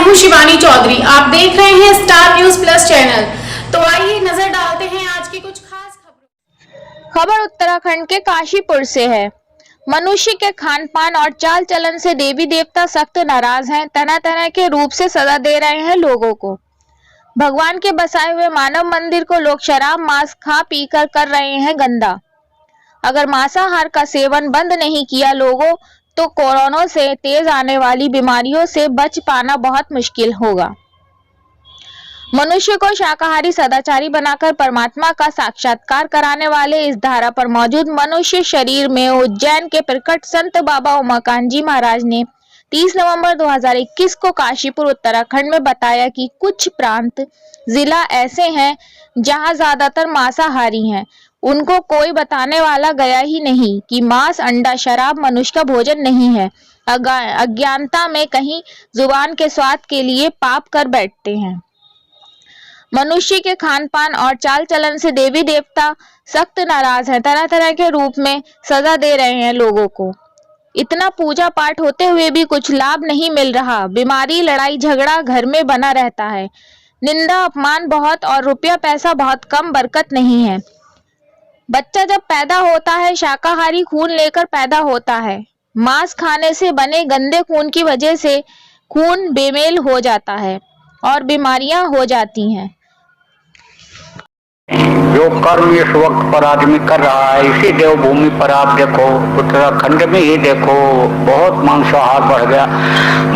हूं शिवानी चौधरी। आप देख रहे हैं स्टार न्यूज प्लस चैनल। तो आइए नजर डालते हैं आज की कुछ खास खबरों। खबर उत्तराखंड के काशीपुर से है। मनुष्य के खान पान और चाल चलन से देवी देवता सख्त नाराज हैं। तरह तरह के रूप से सजा दे रहे हैं लोगों को। भगवान के बसाए हुए मानव मंदिर को लोग शराब मांस खा पी कर रहे हैं गंदा। अगर मांसाहार का सेवन बंद नहीं किया लोगों तो कोरोना से तेज आने वाली बीमारियों से बच पाना बहुत मुश्किल होगा। मनुष्य को शाकाहारी सदाचारी बनाकर परमात्मा का साक्षात्कार कराने वाले इस धारा पर मौजूद मनुष्य शरीर में उज्जैन के प्रकट संत बाबा उमाकांत जी महाराज ने 30 नवंबर 2021 को काशीपुर उत्तराखंड में बताया कि कुछ प्रांत जिला ऐसे हैं जहां ज्यादातर मांसाहारी हैं। उनको कोई बताने वाला गया ही नहीं कि मांस अंडा शराब मनुष्य का भोजन नहीं है। अज्ञानता में कहीं जुबान के स्वाद के लिए पाप कर बैठते हैं। मनुष्य के खान पान और चाल चलन से देवी देवता सख्त नाराज हैं। तरह तरह के रूप में सजा दे रहे हैं लोगों को। इतना पूजा पाठ होते हुए भी कुछ लाभ नहीं मिल रहा। बीमारी लड़ाई झगड़ा घर में बना रहता है। निंदा अपमान बहुत और रुपया पैसा बहुत कम, बरकत नहीं है। बच्चा जब पैदा होता है शाकाहारी खून लेकर पैदा होता है। मांस खाने से बने गंदे खून की वजह से खून बेमेल हो जाता है और बीमारियां हो जाती हैं। जो कर्म इस वक्त पर आदमी कर रहा है, इसी देवभूमि पर आप देखो, उत्तराखंड में ही देखो, बहुत मांसाहार बढ़ गया,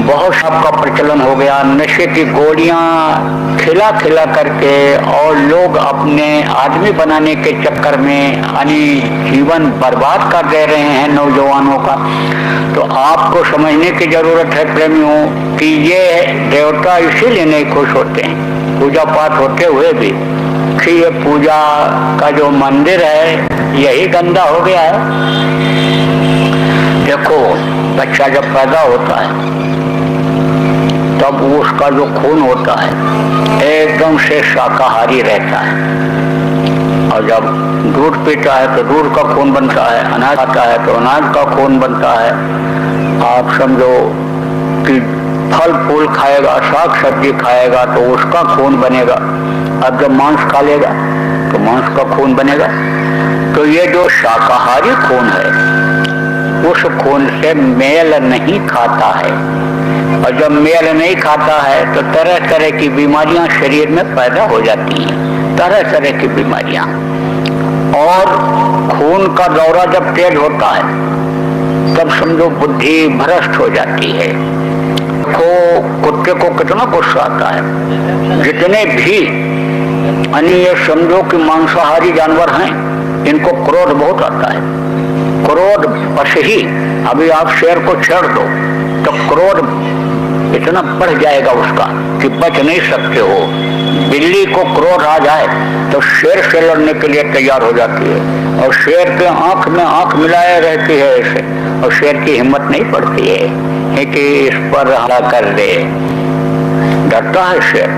बहुत शराब का प्रचलन हो गया, नशे की गोलियां खिला खिला करके, और लोग अपने आदमी बनाने के चक्कर में यानी जीवन बर्बाद कर दे रहे हैं नौजवानों का। तो आपको समझने की जरूरत है प्रेमियों कि ये देवता इसीलिए नहीं खुश होते हैं पूजा पाठ होते हुए भी कि ये पूजा का जो मंदिर है यही गंदा हो गया है। देखो, बच्चा जब पैदा होता है तब उसका जो खून होता है एकदम से शाकाहारी रहता है, और जब दूध पीता है तो दूध का खून बनता है, अनाज खाता है तो अनाज का खून बनता है। आप समझो कि फल फूल खाएगा, साग सब्जी खाएगा तो उसका खून बनेगा। अब जब मांस खा लेगा तो मांस का खून बनेगा। तो ये जो शाकाहारी खून है उस खून से मेल नहीं खाता है, और जब मेल नहीं खाता है तो तरह तरह की बीमारियां शरीर में पैदा हो जाती हैं, तरह तरह की बीमारियां। और खून का दौरा जब तेज होता है तब समझो बुद्धि भ्रष्ट हो जाती है। कुत्ते को कितना गुस्सा आता है, जितने भी ये समझो कि मांसाहारी जानवर हैं इनको क्रोध बहुत आता है। क्रोध बस ही, अभी आप शेर को छेड़ दो तो क्रोध इतना बढ़ जाएगा उसका कि बच नहीं सकते हो। बिल्ली को क्रोध आ जाए तो शेर से लड़ने के लिए तैयार हो जाती है, और शेर के आंख में आंख मिलाए रहती है ऐसे, और शेर की हिम्मत नहीं पड़ती है कि इस पर हमला कर दे। डरता है शेर,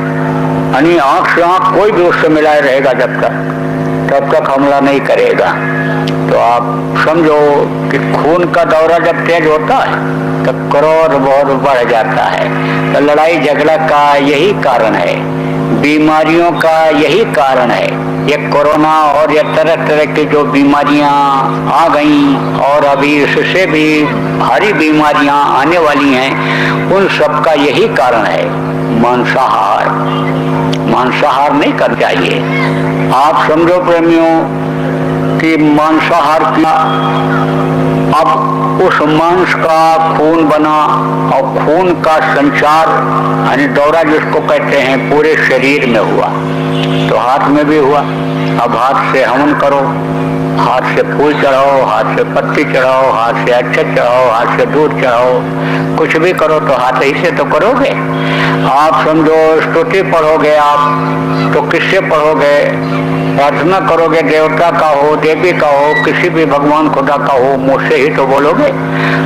यानी आंख से आंख कोई भी उससे मिलाए रहेगा तब तक हमला नहीं करेगा। तो आप समझो कि खून का दौरा जब तेज होता है तो क्रोध बहुत बढ़ जाता है। तो लड़ाई झगड़ा का यही कारण है, बीमारियों का यही कारण है। ये कोरोना और ये तरह तरह की जो बीमारियां आ गई और अभी इससे भी भारी बीमारियां आने वाली हैं, उन सब का यही कारण है मांसाहार। मांसाहार नहीं करना चाहिए। आप समझो प्रेमियों कि मांसाहार का अब उस मांस का खून बना, और खून का संचार यानी दौरा जिसको कहते हैं पूरे शरीर में हुआ, तो हाथ में भी हुआ। अब हाथ से हवन करो, हाथ से फूल चढ़ाओ, हाथ से पत्ती चढ़ाओ, हाथ से अक्षत चढ़ाओ, हाथ से दूध चढ़ाओ, कुछ भी करो तो हाथ ही से तो करोगे। आप समझो स्तुति पढ़ोगे आप तो किससे पढ़ोगे? प्रार्थना करोगे, देवता का हो, देवी का हो, किसी भी भगवान खुदा का हो, मुँह से ही तो बोलोगे।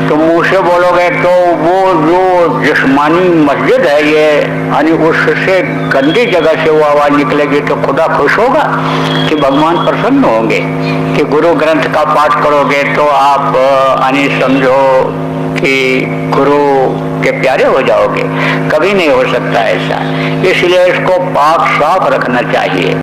तो मुँह से बोलोगे तो वो जो जिस्मानी मस्जिद है ये, यानी उससे गंदी जगह से वो आवाज निकलेगी तो खुदा खुश होगा कि भगवान प्रसन्न होंगे। कि गुरु ग्रंथ का पाठ करोगे तो आप यानी समझो कि गुरु के प्यारे हो जाओगे, कभी नहीं हो सकता ऐसा। इसलिए इसको पाक साफ रखना चाहिए।